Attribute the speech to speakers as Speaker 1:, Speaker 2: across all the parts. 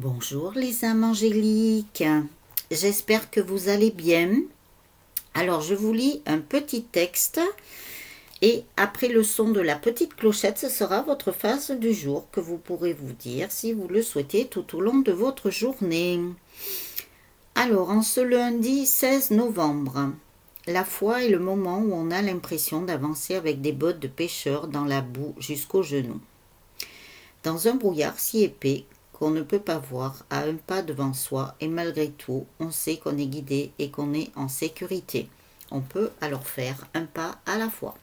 Speaker 1: Bonjour les âmes angéliques, j'espère que vous allez bien. Alors je vous lis un petit texte et après le son de la petite clochette, ce sera votre phase du jour que vous pourrez vous dire si vous le souhaitez tout au long de votre journée. Alors en ce lundi 16 novembre, la foi est le moment où on a l'impression d'avancer avec des bottes de pêcheur dans la boue jusqu'aux genoux. Dans un brouillard si épais qu'on ne peut pas voir à un pas devant soi et malgré tout, on sait qu'on est guidé et qu'on est en sécurité. On peut alors faire un pas à la fois.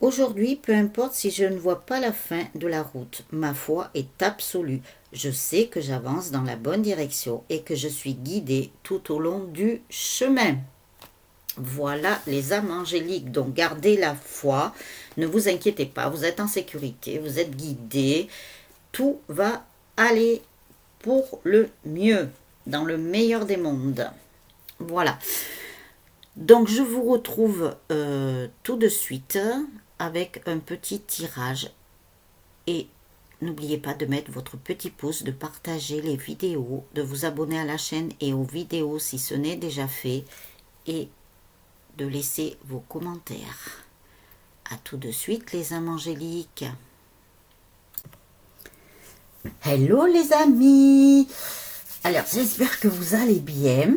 Speaker 1: Aujourd'hui, peu importe si je ne vois pas la fin de la route, ma foi est absolue. Je sais que j'avance dans la bonne direction et que je suis guidée tout au long du chemin. Voilà les âmes angéliques, donc gardez la foi, ne vous inquiétez pas, vous êtes en sécurité, vous êtes guidés, tout va aller pour le mieux, dans le meilleur des mondes. Voilà, donc je vous retrouve tout de suite avec un petit tirage et n'oubliez pas de mettre votre petit pouce, de partager les vidéos, de vous abonner à la chaîne et aux vidéos si ce n'est déjà fait et de laisser vos commentaires. À tout de suite les âmes angéliques. Hello les amis. Alors j'espère que vous allez bien.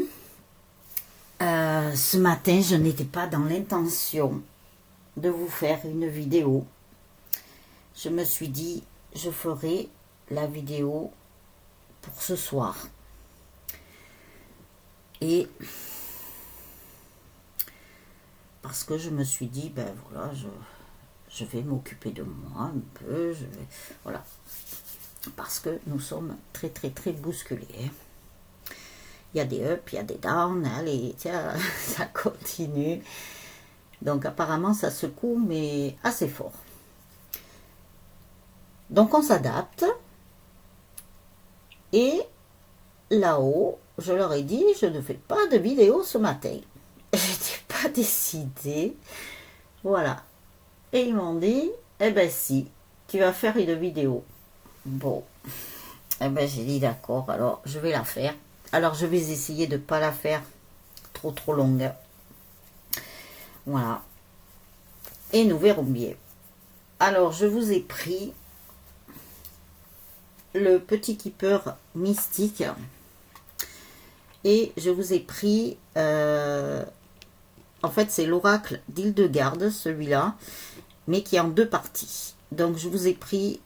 Speaker 1: Ce matin je n'étais pas dans l'intention de vous faire une vidéo. Je me suis dit je ferai la vidéo pour ce soir. Et parce que je me suis dit, ben voilà, je vais m'occuper de moi un peu, voilà. Parce que nous sommes très bousculés. Hein. Il y a des ups, il y a des downs, allez, tiens, ça continue. Donc apparemment ça secoue, mais assez fort. Donc on s'adapte. Et là-haut, je leur ai dit, je ne fais pas de vidéo ce matin. Je n'étais pas décidée. Voilà. Et ils m'ont dit, eh ben si, tu vas faire une vidéo. Bon. Eh ben j'ai dit d'accord, alors je vais la faire. Alors je vais essayer de ne pas la faire trop longue. Voilà. Et nous verrons bien. Alors je vous ai pris le petit keeper mystique. Et je vous ai pris... en fait, c'est l'oracle d'Hildegarde, celui-là, mais qui est en deux parties. Donc, je vous ai pris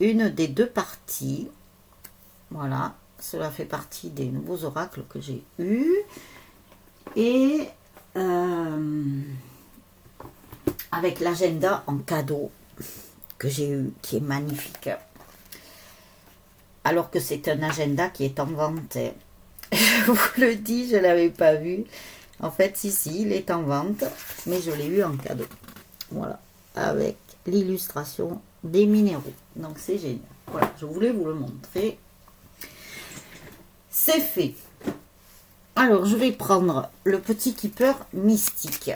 Speaker 1: une des deux parties. Voilà, cela fait partie des nouveaux oracles que j'ai eus. Et avec l'agenda en cadeau que j'ai eu, qui est magnifique. Alors que c'est un agenda qui est en vente. Je vous le dis, je ne l'avais pas vu. En fait, si, il est en vente, mais je l'ai eu en cadeau. Voilà, avec l'illustration des minéraux. Donc, c'est génial. Voilà, je voulais vous le montrer. C'est fait. Alors, je vais prendre le petit keeper mystique.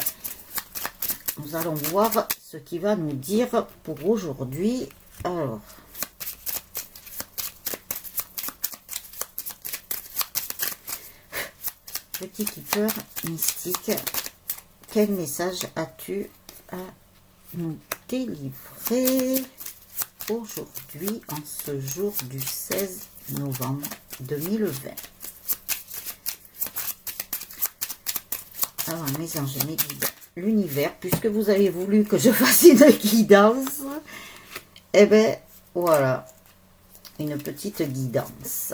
Speaker 1: Nous allons voir ce qu'il va nous dire pour aujourd'hui. Alors... Petit keeper mystique, quel message as-tu à nous délivrer aujourd'hui en ce jour du 16 novembre 2020? Alors mes anges, mes guides, l'univers, puisque vous avez voulu que je fasse une guidance, eh bien voilà, une petite guidance.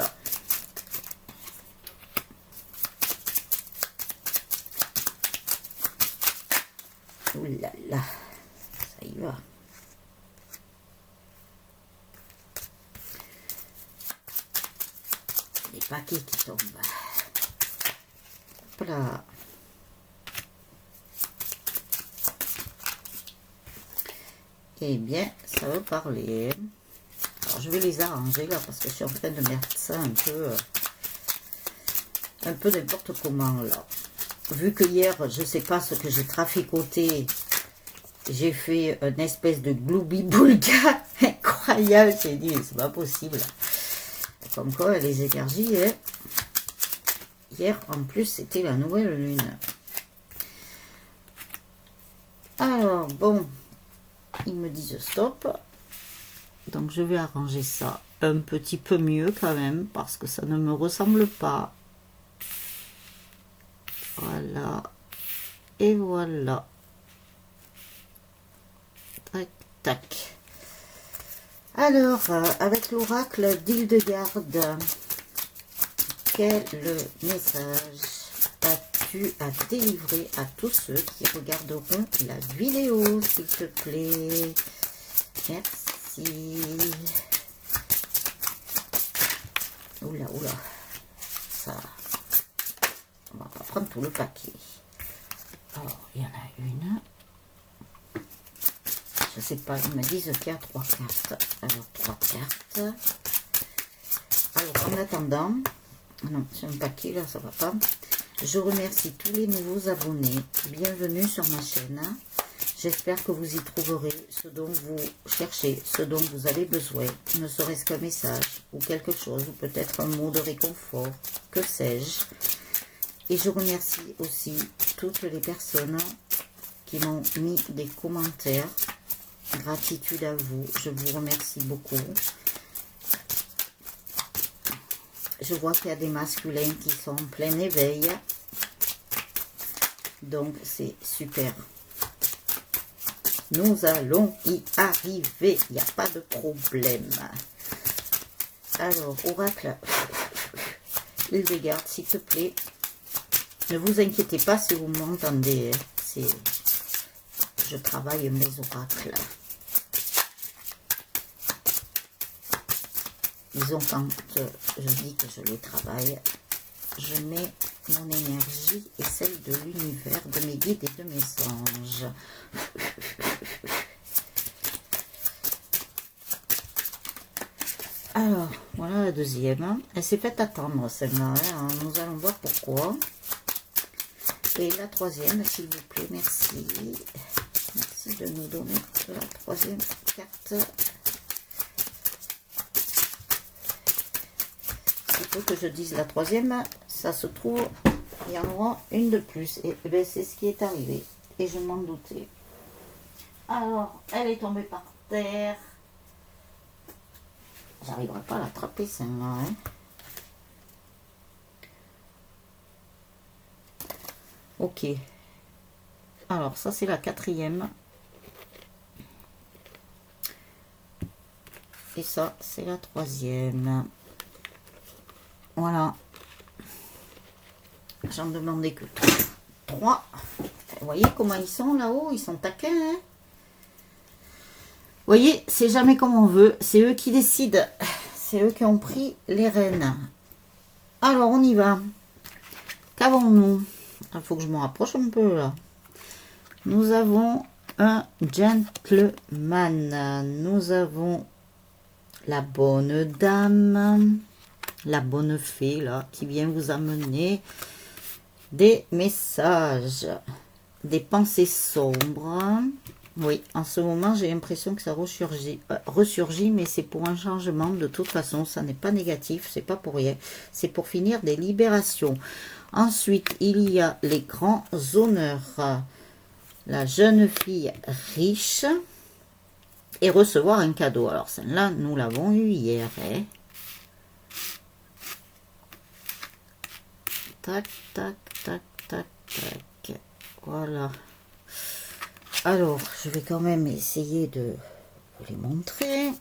Speaker 1: Ouh là là, ça y va. Les paquets qui tombent. Hop là. Eh bien, ça veut parler. Alors, je vais les arranger là parce que je suis en train de mettre ça un peu n'importe comment là. Vu que hier, je ne sais pas ce que j'ai traficoté, j'ai fait une espèce de gloubi-boulga incroyable. Hier, j'ai dit, c'est pas possible. Comme quoi, les énergies, hein. Hier, en plus, c'était la nouvelle lune. Alors, bon, ils me disent stop. Donc, je vais arranger ça un petit peu mieux quand même, parce que ça ne me ressemble pas. Voilà. Et voilà. Tac, tac. Alors, avec l'oracle d'Hildegarde, quel message as-tu à délivrer à tous ceux qui regarderont la vidéo, s'il te plaît? Merci. Oula, oula. Ça, on va pas prendre tout le paquet. Alors, il y en a une. Je sais pas, ils me disent qu'il y a 3 cartes. Alors, 3 cartes. Alors, en attendant, non, c'est un paquet, là, ça va pas. Je remercie tous les nouveaux abonnés. Bienvenue sur ma chaîne. J'espère que vous y trouverez ce dont vous cherchez, ce dont vous avez besoin. Ne serait-ce qu'un message ou quelque chose, ou peut-être un mot de réconfort. Que sais-je? Et je remercie aussi toutes les personnes qui m'ont mis des commentaires. Gratitude à vous, je vous remercie beaucoup. Je vois qu'il y a des masculins qui sont en plein éveil. Donc c'est super. Nous allons y arriver, il n'y a pas de problème. Alors, oracle, Hildegarde, s'il te plaît. Ne vous inquiétez pas si vous m'entendez. Hein. Je travaille mes oracles. Disons, quand je dis que je les travaille, je mets mon énergie et celle de l'univers, de mes guides et de mes anges. Alors, voilà la deuxième. Elle s'est fait attendre, celle-là. Hein. Nous allons voir pourquoi. Et la troisième, s'il vous plaît, merci. Merci de nous donner la troisième carte. Il faut que je dise la troisième, ça se trouve, il y en aura une de plus. Et ben, c'est ce qui est arrivé. Et je m'en doutais. Alors, elle est tombée par terre. J'arriverai pas à l'attraper, celle-là. Hein. Ok. Alors, ça, c'est la quatrième. Et ça, c'est la troisième. Voilà. J'en demandais que 3. Vous voyez comment ils sont là-haut? Ils sont taquins. Hein, vous voyez, c'est jamais comme on veut. C'est eux qui décident. C'est eux qui ont pris les rênes. Alors, on y va. Qu'avons-nous? Il faut que je me rapproche un peu là. Nous avons un gentleman. Nous avons la bonne dame. La bonne fée là qui vient vous amener des messages, des pensées sombres. Oui, en ce moment j'ai l'impression que ça ressurgit, mais c'est pour un changement. De toute façon, ça n'est pas négatif, c'est pas pour rien, c'est pour finir des libérations. Ensuite, il y a les grands honneurs, la jeune fille riche et recevoir un cadeau. Alors celle-là, nous l'avons eu hier. Hein. Tac, tac, tac, tac, tac. Voilà. Alors, je vais quand même essayer de vous les montrer.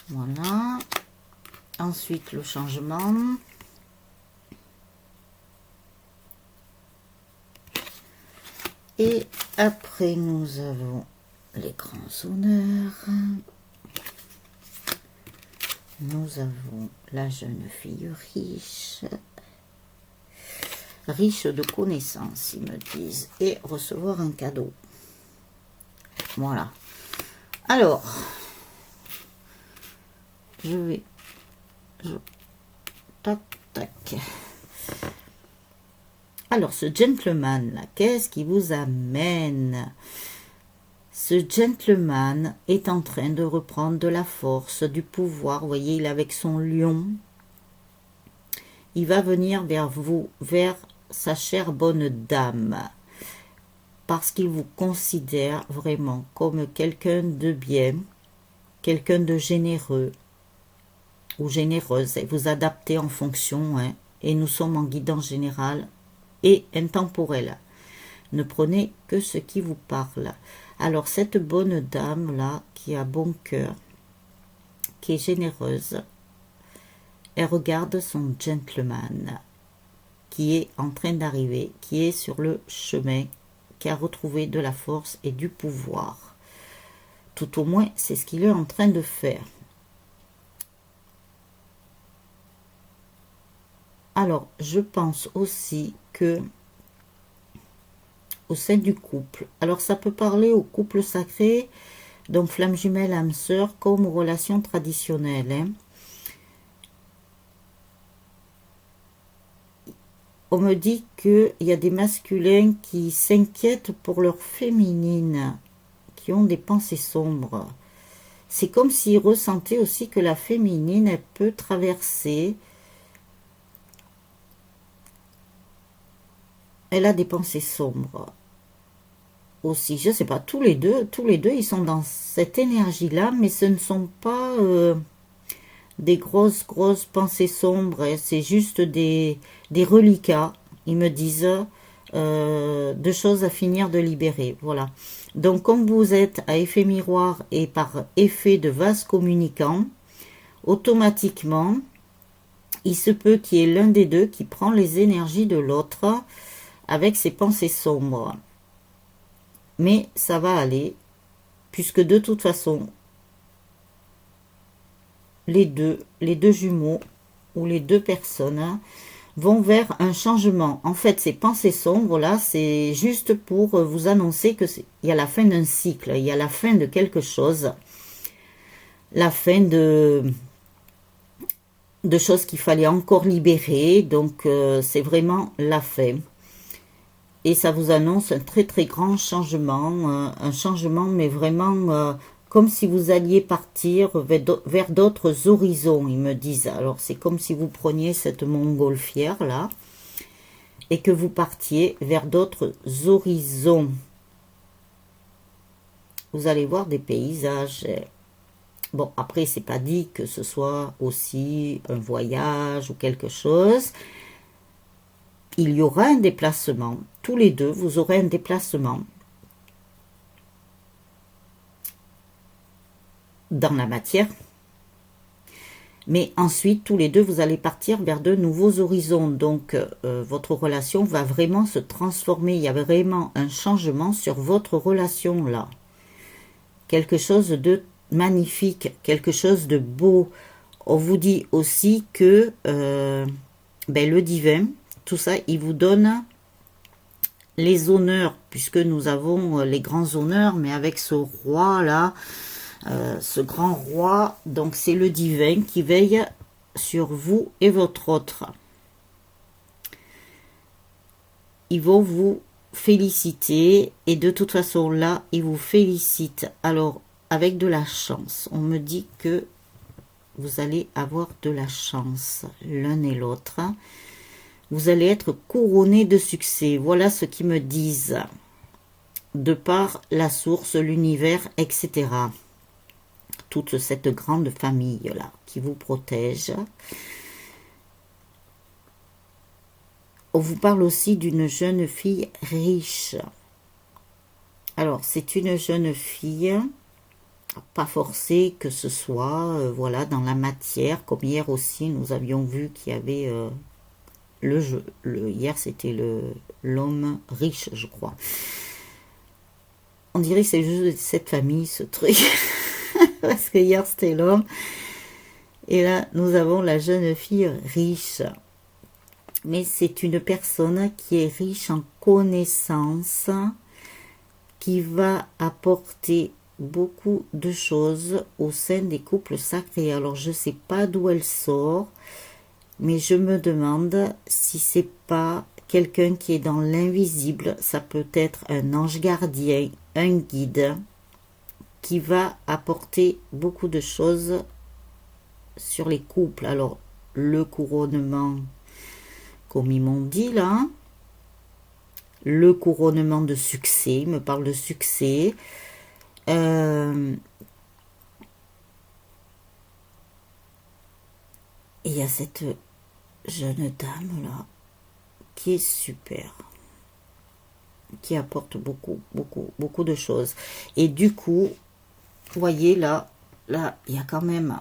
Speaker 1: Voilà. Ensuite, le changement. Et après, nous avons les grands honneurs. Nous avons la jeune fille riche. Riche de connaissances, ils me disent. Et recevoir un cadeau. Voilà. Alors, je vais... Tac, tac. Alors, ce gentleman là, qu'est-ce qui vous amène? Ce gentleman est en train de reprendre de la force, du pouvoir. Vous voyez, il est avec son lion. Il va venir vers vous, vers sa chère bonne dame, parce qu'il vous considère vraiment comme quelqu'un de bien, quelqu'un de généreux ou généreuse. Et vous adaptez en fonction, hein, et nous sommes en guidance générale et intemporelle. Ne prenez que ce qui vous parle. Alors, cette bonne dame-là, qui a bon cœur, qui est généreuse, elle regarde son gentleman, qui est en train d'arriver, qui est sur le chemin, qui a retrouvé de la force et du pouvoir. Tout au moins, c'est ce qu'il est en train de faire. Alors, je pense aussi que au sein du couple, alors ça peut parler au couple sacré, donc flamme jumelle, âme sœur, comme aux relations traditionnelles. Hein. On me dit qu'il y a des masculins qui s'inquiètent pour leur féminine, qui ont des pensées sombres. C'est comme s'ils ressentaient aussi que la féminine, elle peut traverser. Elle a des pensées sombres aussi. Je ne sais pas, tous les deux, ils sont dans cette énergie-là, mais ce ne sont pas des grosses pensées sombres. C'est juste des reliquats, ils me disent, de choses à finir de libérer. Voilà. Donc, comme vous êtes à effet miroir et par effet de vase communicant, automatiquement, il se peut qu'il y ait l'un des deux qui prend les énergies de l'autre avec ses pensées sombres. Mais ça va aller, puisque de toute façon, les deux jumeaux ou les deux personnes vont vers un changement. En fait, ces pensées sombres là, c'est juste pour vous annoncer que il y a la fin d'un cycle, il y a la fin de quelque chose, la fin de choses qu'il fallait encore libérer. Donc, c'est vraiment la fin. Et ça vous annonce un très très grand changement, un changement, mais vraiment comme si vous alliez partir vers d'autres horizons, ils me disent. Alors c'est comme si vous preniez cette montgolfière là et que vous partiez vers d'autres horizons. Vous allez voir des paysages. Bon, après, c'est pas dit que ce soit aussi un voyage ou quelque chose. Il y aura un déplacement. Tous les deux, vous aurez un déplacement dans la matière. Mais ensuite, tous les deux, vous allez partir vers de nouveaux horizons. Donc, votre relation va vraiment se transformer. Il y a vraiment un changement sur votre relation là. Quelque chose de magnifique, quelque chose de beau. On vous dit aussi que le divin, tout ça, il vous donne les honneurs, puisque nous avons les grands honneurs, mais avec ce roi là, ce grand roi, donc c'est le divin qui veille sur vous et votre autre. Ils vont vous féliciter, et de toute façon là, ils vous félicitent. Alors, avec de la chance, on me dit que vous allez avoir de la chance, l'un et l'autre. Vous allez être couronné de succès. Voilà ce qu'ils me disent. De par la source, l'univers, etc. Toute cette grande famille-là qui vous protège. On vous parle aussi d'une jeune fille riche. Alors, c'est une jeune fille, pas forcé que ce soit voilà, dans la matière, comme hier aussi, nous avions vu qu'il y avait... hier c'était l'homme riche, je crois. On dirait que c'est juste de cette famille, ce truc. Parce que hier c'était l'homme. Et là, nous avons la jeune fille riche. Mais c'est une personne qui est riche en connaissances, qui va apporter beaucoup de choses au sein des couples sacrés. Alors, je ne sais pas d'où elle sort. mais je me demande si c'est pas quelqu'un qui est dans l'invisible. Ça peut être un ange gardien, un guide, qui va apporter beaucoup de choses sur les couples. Alors, le couronnement, comme ils m'ont dit là, le couronnement de succès, il me parle de succès. Il y a cette jeune dame là qui est super, qui apporte beaucoup de choses. Et du coup, vous voyez là, il y a quand même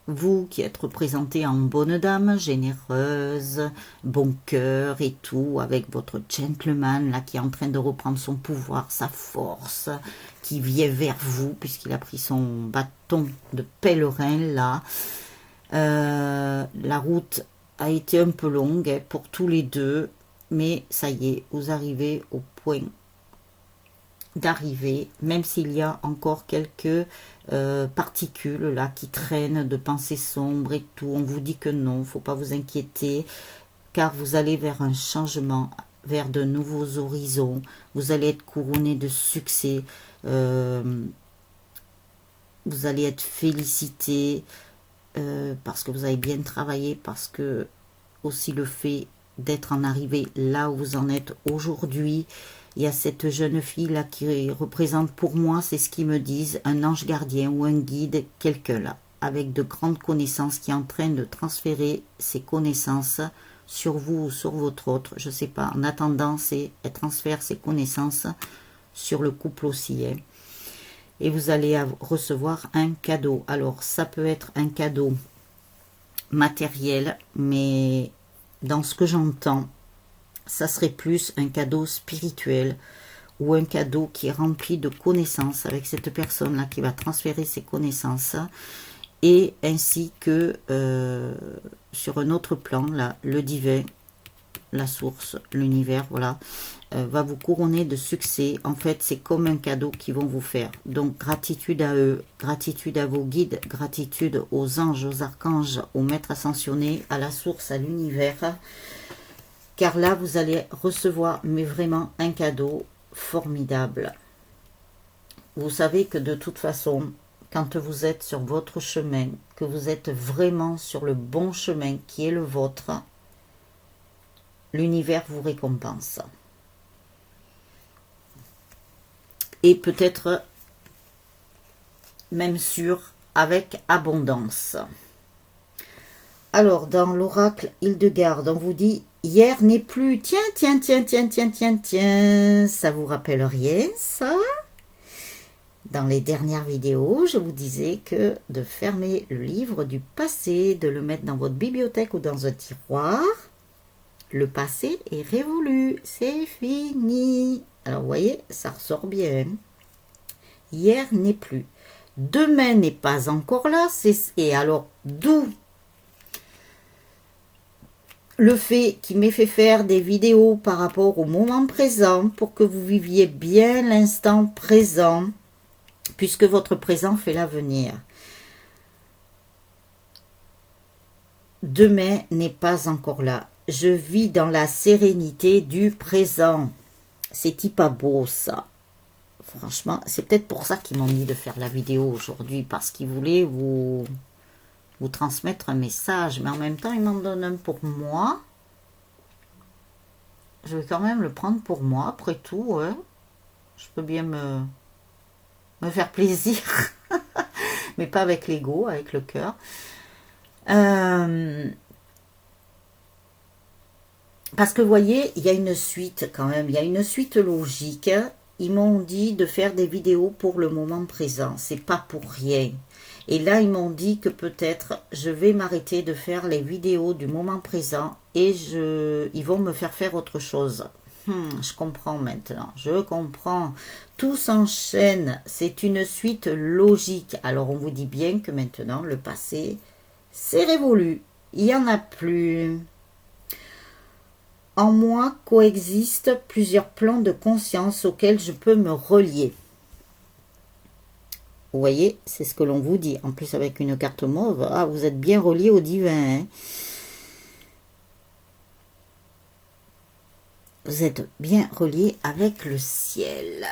Speaker 1: vous qui êtes représentée en bonne dame, généreuse, bon cœur et tout, avec votre gentleman là qui est en train de reprendre son pouvoir, sa force, qui vient vers vous puisqu'il a pris son bâton de pèlerin là. La route a été un peu longue pour tous les deux, mais ça y est, vous arrivez au point d'arriver, même s'il y a encore quelques particules là qui traînent de pensées sombres et tout. On vous dit que non, faut pas vous inquiéter, car vous allez vers un changement, vers de nouveaux horizons. Vous allez être couronné de succès, vous allez être félicité parce que vous avez bien travaillé, parce que aussi le fait d'être en arrivé là où vous en êtes aujourd'hui. Il y a cette jeune fille là qui représente pour moi, c'est ce qu'ils me disent, un ange gardien ou un guide, quelqu'un là, avec de grandes connaissances qui est en train de transférer ses connaissances sur vous ou sur votre autre, je sais pas. En attendant, elle transfère ses connaissances sur le couple aussi. Hein. Et vous allez recevoir un cadeau. Alors, ça peut être un cadeau matériel, mais dans ce que j'entends, ça serait plus un cadeau spirituel ou un cadeau qui est rempli de connaissances avec cette personne-là qui va transférer ses connaissances, et ainsi que sur un autre plan, là, le divin, la source, l'univers, voilà, va vous couronner de succès. En fait, c'est comme un cadeau qu'ils vont vous faire. Donc, gratitude à eux, gratitude à vos guides, gratitude aux anges, aux archanges, aux maîtres ascensionnés, à la source, à l'univers. Car là, vous allez recevoir, mais vraiment, un cadeau formidable. Vous savez que de toute façon, quand vous êtes sur votre chemin, que vous êtes vraiment sur le bon chemin qui est le vôtre, l'univers vous récompense. Et peut-être même sûr, avec abondance. Alors, dans l'oracle Hildegarde, on vous dit « Hier n'est plus. » Tiens, ça vous rappelle rien, ça? Dans les dernières vidéos, je vous disais que de fermer le livre du passé, de le mettre dans votre bibliothèque ou dans un tiroir, le passé est révolu, c'est fini. Alors, vous voyez, ça ressort bien. Hier n'est plus. Demain n'est pas encore là. Et alors, d'où le fait qui m'ait fait faire des vidéos par rapport au moment présent pour que vous viviez bien l'instant présent, puisque votre présent fait l'avenir. Demain n'est pas encore là. Je vis dans la sérénité du présent. C'est pas beau, ça. Franchement, c'est peut-être pour ça qu'ils m'ont dit de faire la vidéo aujourd'hui, parce qu'ils voulaient vous transmettre un message. Mais en même temps, ils m'en donnent un pour moi. Je vais quand même le prendre pour moi, après tout. Hein. Je peux bien me faire plaisir. Mais pas avec l'ego, avec le cœur. Parce que vous voyez, il y a une suite quand même, il y a une suite logique. Ils m'ont dit de faire des vidéos pour le moment présent, c'est pas pour rien. Et là, ils m'ont dit que peut-être je vais m'arrêter de faire les vidéos du moment présent et ils vont me faire autre chose. Je comprends maintenant, je comprends. Tout s'enchaîne, c'est une suite logique. Alors, on vous dit bien que maintenant, le passé, c'est révolu. Il n'y en a plus. En moi coexistent plusieurs plans de conscience auxquels je peux me relier. Vous voyez, c'est ce que l'on vous dit. En plus, avec une carte mauve, ah, vous êtes bien relié au divin. Hein. Vous êtes bien relié avec le ciel.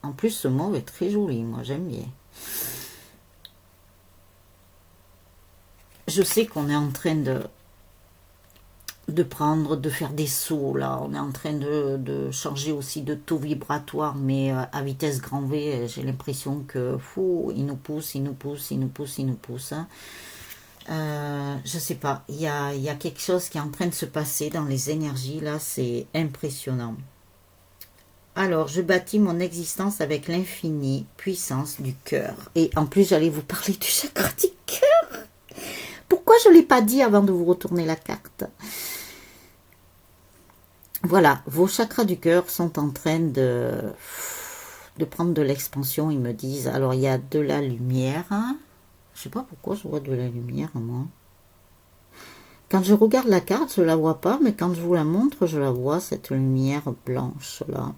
Speaker 1: En plus, ce mauve est très joli. Moi, j'aime bien. Je sais qu'on est en train de faire des sauts, là. On est en train de changer aussi de taux vibratoire, mais à vitesse grand V, j'ai l'impression que, il nous pousse, il nous pousse, il nous pousse, il nous pousse. Hein. Je sais pas, il y a quelque chose qui est en train de se passer dans les énergies, là, c'est impressionnant. Alors, je bâtis mon existence avec l'infinie puissance du cœur. Et en plus, j'allais vous parler du chakra du cœur. Pourquoi je ne l'ai pas dit avant de vous retourner la carte? Voilà, vos chakras du cœur sont en train de prendre de l'expansion, ils me disent. Alors, il y a de la lumière. Je sais pas pourquoi je vois de la lumière, moi. Quand je regarde la carte, je la vois pas, mais quand je vous la montre, je la vois, cette lumière blanche, là.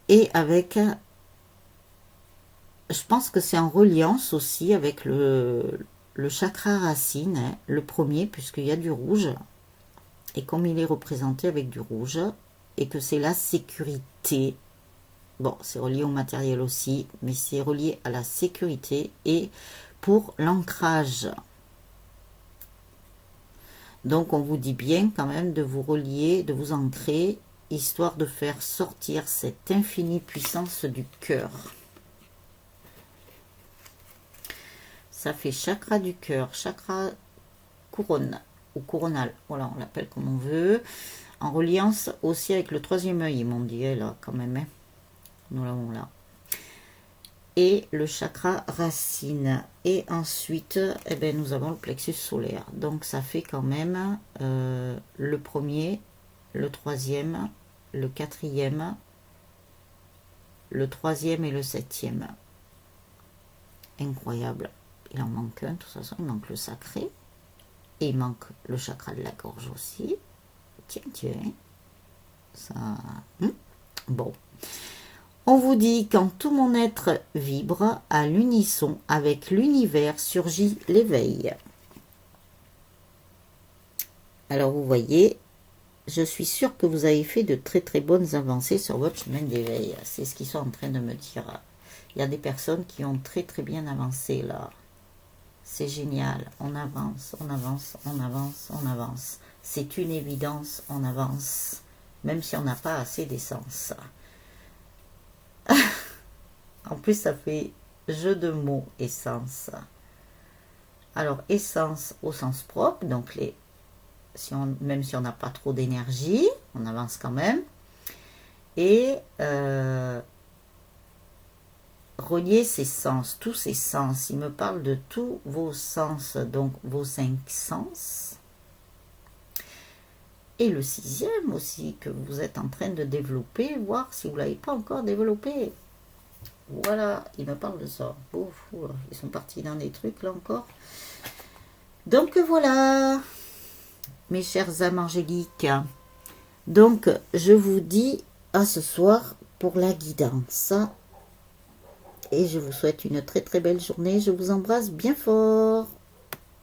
Speaker 1: Et avec... Je pense que c'est en reliance aussi avec le chakra racine, hein, le premier, puisqu'il y a du rouge. Et comme il est représenté avec du rouge, et que c'est la sécurité. Bon, c'est relié au matériel aussi, mais c'est relié à la sécurité et pour l'ancrage. Donc, on vous dit bien quand même de vous relier, de vous ancrer, histoire de faire sortir cette infinie puissance du cœur. Ça fait chakra du cœur, chakra couronne ou coronal, voilà, on l'appelle comme on veut. En reliance aussi avec le troisième œil, ils m'ont dit, là, quand même. Hein. Nous l'avons là. Et le chakra racine. Et ensuite, eh ben, nous avons le plexus solaire. Donc, ça fait quand même le premier, le troisième, le quatrième, le troisième et le septième. Incroyable. Il en manque un, de toute façon, il manque le sacré. Et il manque le chakra de la gorge aussi. Tiens. Ça... Bon. On vous dit, quand tout mon être vibre à l'unisson avec l'univers, surgit l'éveil. Alors vous voyez, je suis sûre que vous avez fait de très très bonnes avancées sur votre chemin d'éveil. C'est ce qu'ils sont en train de me dire. Il y a des personnes qui ont très très bien avancé là. C'est génial. On avance, on avance, on avance, on avance. C'est une évidence, on avance. Même si on n'a pas assez d'essence. En plus, ça fait jeu de mots, essence. Alors, essence au sens propre, donc même si on n'a pas trop d'énergie, on avance quand même. Et relier ses sens, tous ses sens. Il me parle de tous vos sens, donc vos 5 sens. Et le 6e aussi, que vous êtes en train de développer, voir si vous ne l'avez pas encore développé. Voilà, il me parle de ça. Ouf, ils sont partis dans des trucs là encore. Donc voilà, mes chers âmes angéliques. Donc, je vous dis à ce soir pour la guidance. Et je vous souhaite une très très belle journée. Je vous embrasse bien fort.